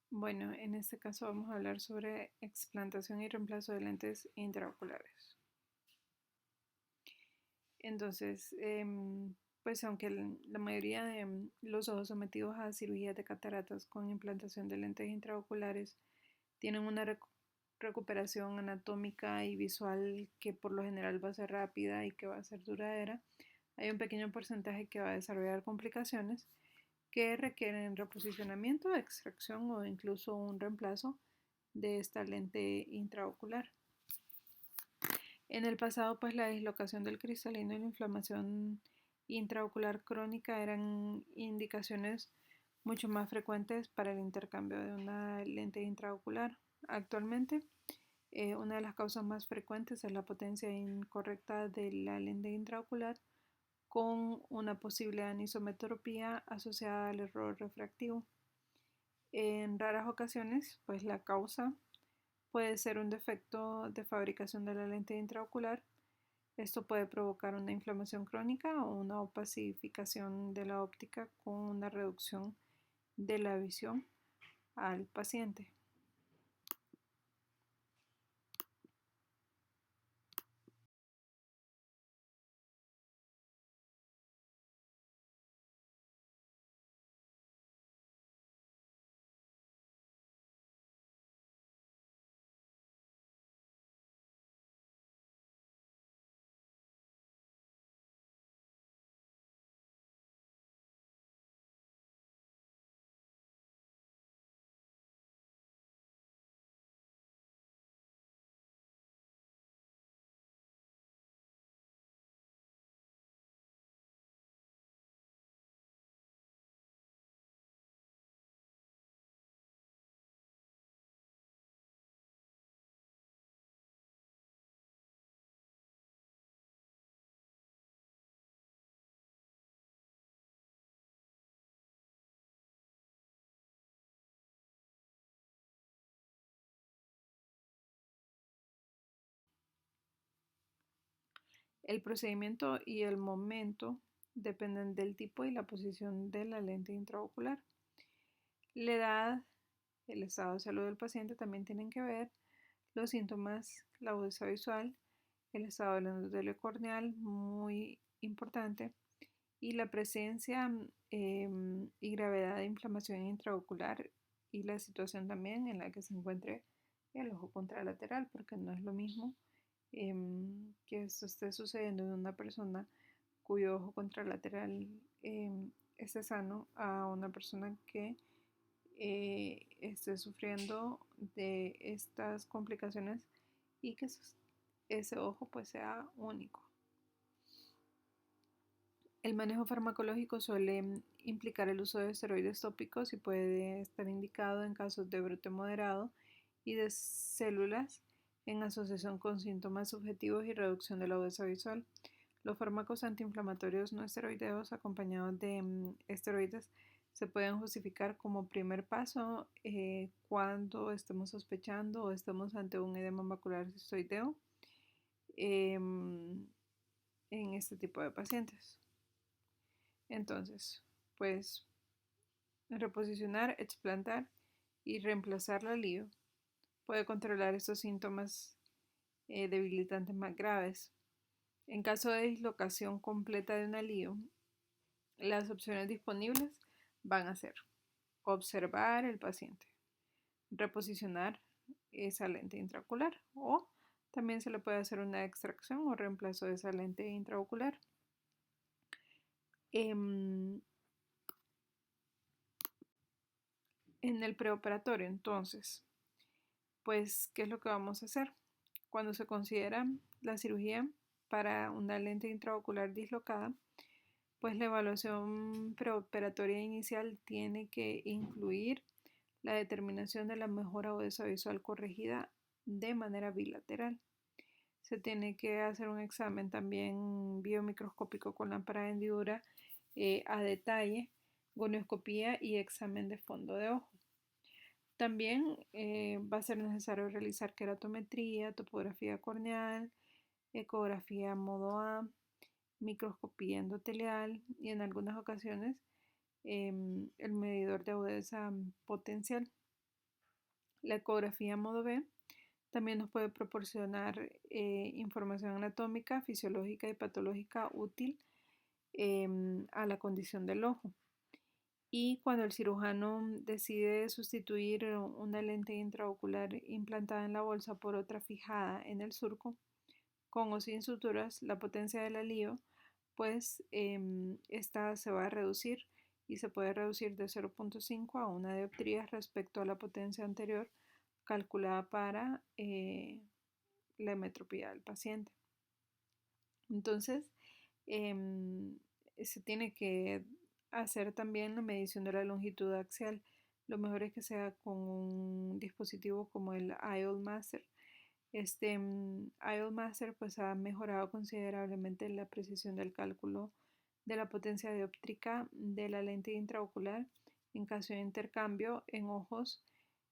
Bueno, en este caso vamos a hablar sobre explantación y reemplazo de lentes intraoculares. Entonces, pues aunque la mayoría de los ojos sometidos a cirugías de cataratas con implantación de lentes intraoculares tienen una recuperación anatómica y visual que por lo general va a ser rápida y que va a ser duradera, hay un pequeño porcentaje que va a desarrollar complicaciones que requieren reposicionamiento, extracción o incluso un reemplazo de esta lente intraocular. En el pasado, pues la dislocación del cristalino y la inflamación intraocular crónica eran indicaciones mucho más frecuentes para el intercambio de una lente intraocular. Actualmente, una de las causas más frecuentes es la potencia incorrecta de la lente intraocular con una posible anisometropía asociada al error refractivo. En raras ocasiones, pues la causa puede ser un defecto de fabricación de la lente intraocular. Esto puede provocar una inflamación crónica o una opacificación de la óptica con una reducción de la visión al paciente. El procedimiento y el momento dependen del tipo y la posición de la lente intraocular. La edad, el estado de salud del paciente también tienen que ver, los síntomas, la agudeza visual, el estado del endotelio corneal, muy importante, y la presencia y gravedad de inflamación intraocular y la situación también en la que se encuentre el ojo contralateral, porque no es lo mismo que esto esté sucediendo en una persona cuyo ojo contralateral esté sano a una persona que esté sufriendo de estas complicaciones y que ese ojo pues sea único. El manejo farmacológico suele implicar el uso de esteroides tópicos y puede estar indicado en casos de brote moderado y de células en asociación con síntomas subjetivos y reducción de la agudeza visual. Los fármacos antiinflamatorios no esteroideos acompañados de esteroides se pueden justificar como primer paso cuando estemos sospechando o estemos ante un edema macular cistoideo en este tipo de pacientes. Entonces, pues reposicionar, explantar y reemplazar la lío puede controlar estos síntomas debilitantes más graves. En caso de dislocación completa de una lío, las opciones disponibles van a ser observar el paciente, reposicionar esa lente intraocular o también se le puede hacer una extracción o reemplazo de esa lente intraocular. En el preoperatorio, entonces, pues, ¿qué es lo que vamos a hacer? Cuando se considera la cirugía para una lente intraocular dislocada, pues la evaluación preoperatoria inicial tiene que incluir la determinación de la mejor agudeza visual corregida de manera bilateral. Se tiene que hacer un examen también biomicroscópico con lámpara de hendidura a detalle, gonioscopía y examen de fondo de ojo. También va a ser necesario realizar queratometría, topografía corneal, ecografía modo A, microscopía endotelial y en algunas ocasiones el medidor de agudeza potencial. La ecografía modo B también nos puede proporcionar información anatómica, fisiológica y patológica útil a la condición del ojo. Y cuando el cirujano decide sustituir una lente intraocular implantada en la bolsa por otra fijada en el surco, con o sin suturas, la potencia del alío, pues esta se va a reducir y se puede reducir de 0.5 a 1 dioptría respecto a la potencia anterior calculada para la hemetropía del paciente. Entonces, se tiene que hacer también la medición de la longitud axial. Lo mejor es que sea con un dispositivo como el IOL Master. Este IOL Master pues ha mejorado considerablemente la precisión del cálculo de la potencia dioptríca de la lente intraocular en caso de intercambio en ojos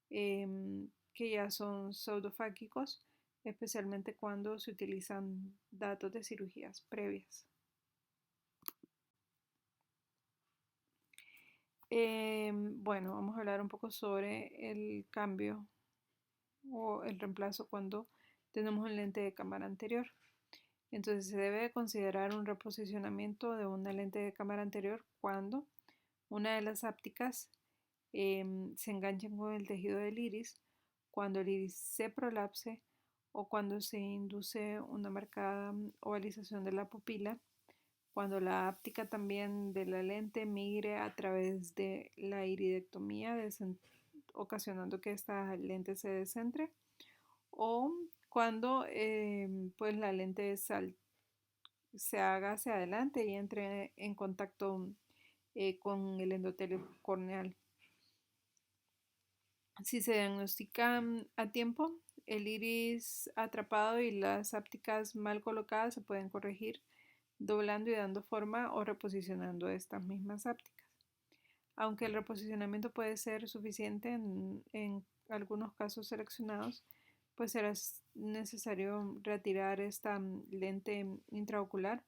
que ya son pseudofágicos, especialmente cuando se utilizan datos de cirugías previas. Bueno, vamos a hablar un poco sobre el cambio o el reemplazo cuando tenemos un lente de cámara anterior. Entonces se debe considerar un reposicionamiento de una lente de cámara anterior cuando una de las ápticas se enganchen con el tejido del iris, cuando el iris se prolapse o cuando se induce una marcada ovalización de la pupila, cuando la áptica también de la lente migre a través de la iridectomía, ocasionando que esta lente se descentre, o cuando pues la lente se haga hacia adelante y entre en contacto con el endotelio corneal. Si se diagnostica a tiempo, el iris atrapado y las ápticas mal colocadas se pueden corregir doblando y dando forma o reposicionando estas mismas ápticas. Aunque el reposicionamiento puede ser suficiente en algunos casos seleccionados, pues será necesario retirar esta lente intraocular,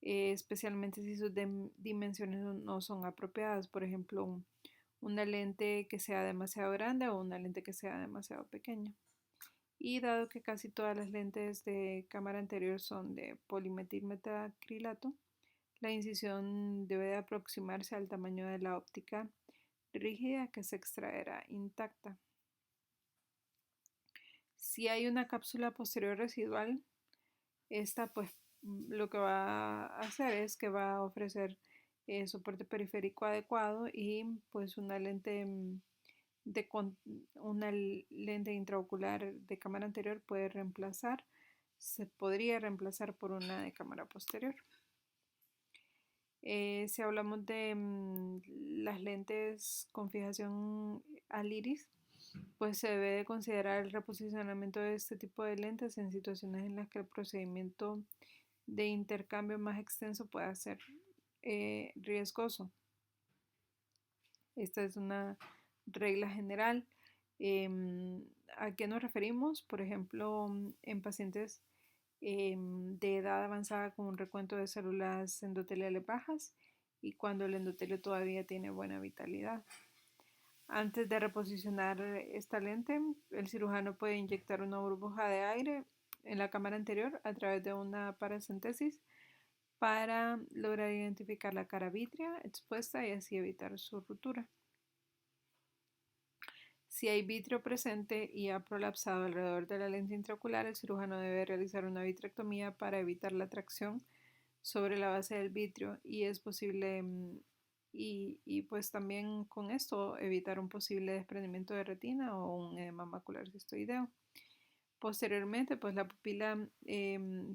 especialmente si sus dimensiones no son apropiadas. Por ejemplo, una lente que sea demasiado grande o una lente que sea demasiado pequeña. Y dado que casi todas las lentes de cámara anterior son de polimetilmetacrilato, la incisión debe de aproximarse al tamaño de la óptica rígida que se extraerá intacta. Si hay una cápsula posterior residual, esta pues lo que va a hacer es que va a ofrecer soporte periférico adecuado y pues una lente una lente intraocular de cámara anterior se podría reemplazar por una de cámara posterior. Si hablamos de las lentes con fijación al iris, pues se debe de considerar el reposicionamiento de este tipo de lentes en situaciones en las que el procedimiento de intercambio más extenso pueda ser riesgoso. Esta es una regla general. ¿A qué nos referimos? Por ejemplo, en pacientes de edad avanzada con un recuento de células endoteliales bajas y cuando el endotelio todavía tiene buena vitalidad. Antes de reposicionar esta lente, el cirujano puede inyectar una burbuja de aire en la cámara anterior a través de una paracentesis para lograr identificar la cara vítrea expuesta y así evitar su ruptura. Si hay vitrio presente y ha prolapsado alrededor de la lente intraocular, el cirujano debe realizar una vitrectomía para evitar la tracción sobre la base del vitrio y es posible y pues también con esto evitar un posible desprendimiento de retina o un edema macular cistoideo. Posteriormente, pues la pupila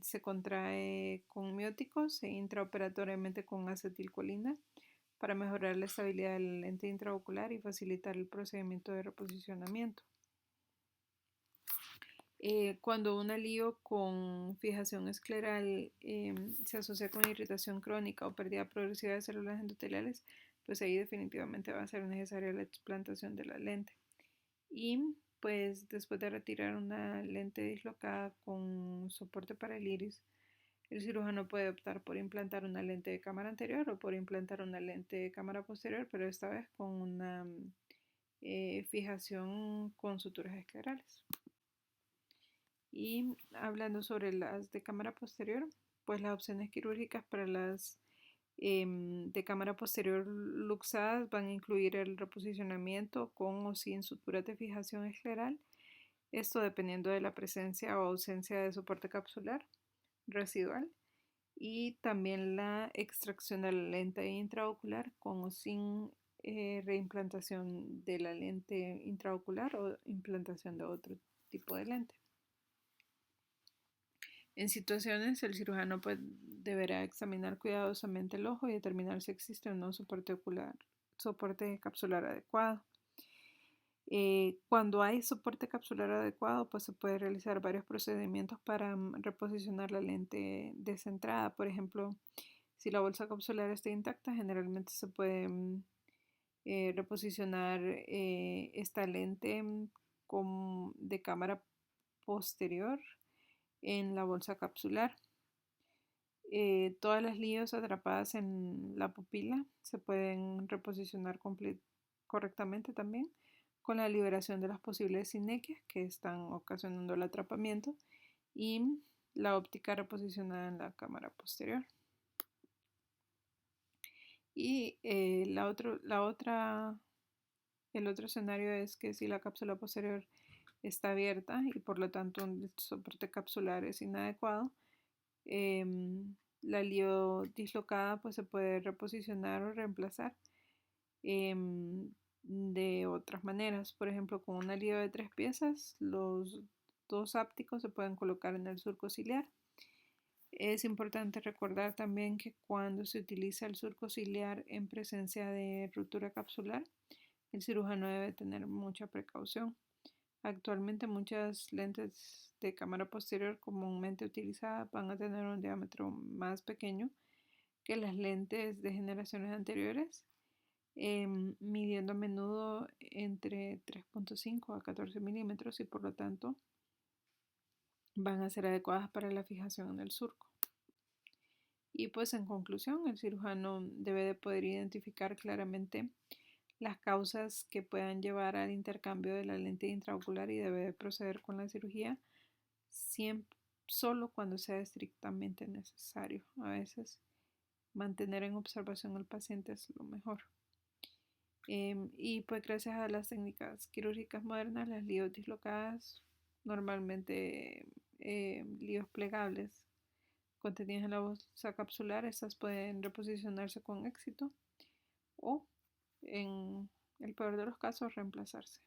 se contrae con mióticos e intraoperatoriamente con acetilcolina para mejorar la estabilidad de la lente intraocular y facilitar el procedimiento de reposicionamiento. Cuando un alío con fijación escleral se asocia con irritación crónica o pérdida progresiva de células endoteliales, pues ahí definitivamente va a ser necesaria la explantación de la lente. Y pues después de retirar una lente dislocada con soporte para el iris, el cirujano puede optar por implantar una lente de cámara anterior o por implantar una lente de cámara posterior, pero esta vez con una fijación con suturas esclerales. Y hablando sobre las de cámara posterior, pues las opciones quirúrgicas para las de cámara posterior luxadas van a incluir el reposicionamiento con o sin suturas de fijación escleral, esto dependiendo de la presencia o ausencia de soporte capsular residual, y también la extracción de la lente intraocular con o sin reimplantación de la lente intraocular o implantación de otro tipo de lente. En situaciones, el cirujano deberá examinar cuidadosamente el ojo y determinar si existe o no soporte capsular adecuado. Cuando hay soporte capsular adecuado, pues se puede realizar varios procedimientos para reposicionar la lente descentrada. Por ejemplo, si la bolsa capsular está intacta, generalmente se puede reposicionar esta lente de cámara posterior en la bolsa capsular. Todas las líneas atrapadas en la pupila se pueden reposicionar correctamente también con la liberación de las posibles sinequias que están ocasionando el atrapamiento y la óptica reposicionada en la cámara posterior. Y el otro escenario es que si la cápsula posterior está abierta y por lo tanto el soporte capsular es inadecuado, la lío dislocada pues se puede reposicionar o reemplazar de otras maneras. Por ejemplo, con una lío de 3 piezas, los dos ápticos se pueden colocar en el surco ciliar. Es importante recordar también que cuando se utiliza el surco ciliar en presencia de ruptura capsular, el cirujano debe tener mucha precaución. Actualmente muchas lentes de cámara posterior comúnmente utilizadas van a tener un diámetro más pequeño que las lentes de generaciones anteriores, midiendo a menudo entre 3.5 a 14 milímetros y por lo tanto van a ser adecuadas para la fijación en el surco. Y pues en conclusión, el cirujano debe de poder identificar claramente las causas que puedan llevar al intercambio de la lente intraocular y debe de proceder con la cirugía solo cuando sea estrictamente necesario. A veces mantener en observación al paciente es lo mejor. Y pues gracias a las técnicas quirúrgicas modernas, las líos dislocadas, normalmente líos plegables contenidas en la bolsa capsular, estas pueden reposicionarse con éxito o en el peor de los casos reemplazarse.